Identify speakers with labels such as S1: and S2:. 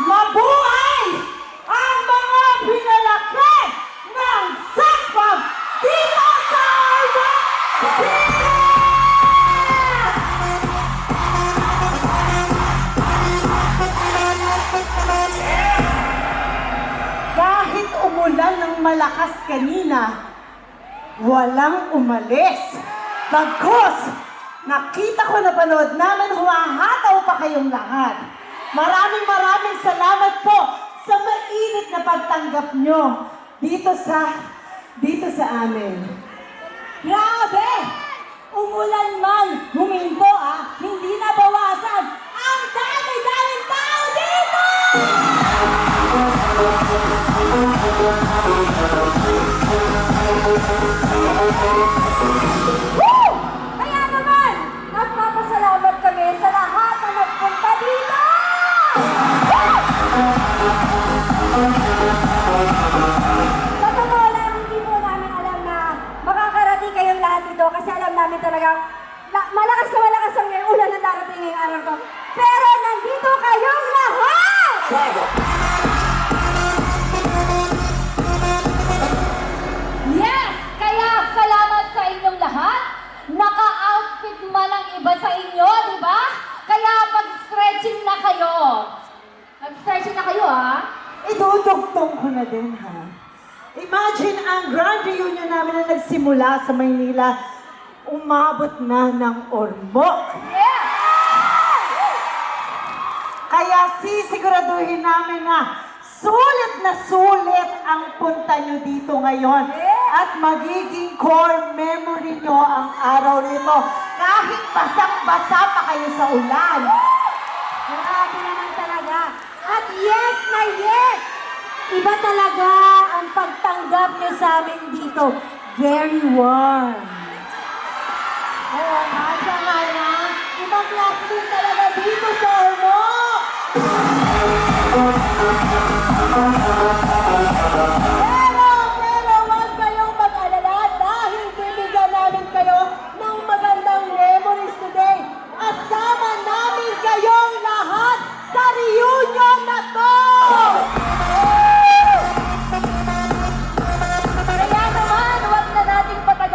S1: Mabuhay ang mga pinalaki ng Sakpag dito sa Ormoc City! Kahit umulan ng malakas kanina, walang umalis. Bagkus, nakita ko na panood namin, humahataw pa kayong lahat. Maraming salamat po sa mainit na pagtanggap nyo dito sa amin.
S2: Grabe! Umulan man, huminto hindi nabawasan ang dami-daming tao dito! Woo! Kaya naman, nagpapasalamat kami sa lahat na nagpunta dito! Sa totoo lang, hindi po namin alam na makakarating kayong lahat dito kasi alam namin talagang malakas ang ulan na darating ngayong araw to. Pero nandito kayong lahat!
S3: Yes! Kaya salamat sa inyong lahat. Naka-outfit man ang iba sa inyo, di ba? Kaya pag-stretching na kayo. Nag-stretching na kayo,
S1: Idudugtong ko na din, ha? Imagine ang grand reunion namin na nagsimula sa Maynila, umabot na ng Ormoc.
S3: Yeah!
S1: Kaya sisiguraduhin namin na sulit ang punta nyo dito ngayon. At magiging core memory nyo ang araw nito. Kahit basang-basa pa kayo sa ulan.
S2: Grabe naman talaga. At yes na yes! Iba talaga ang pagtanggap niyo sa amin dito. Very warm. Oo, nasa nga na. Ibang klase din talaga dito sa Ormoc. Pero huwag kayong mag-alala dahil bibigyan namin kayo ng magandang memories today. Asama namin kayong lahat sa reunion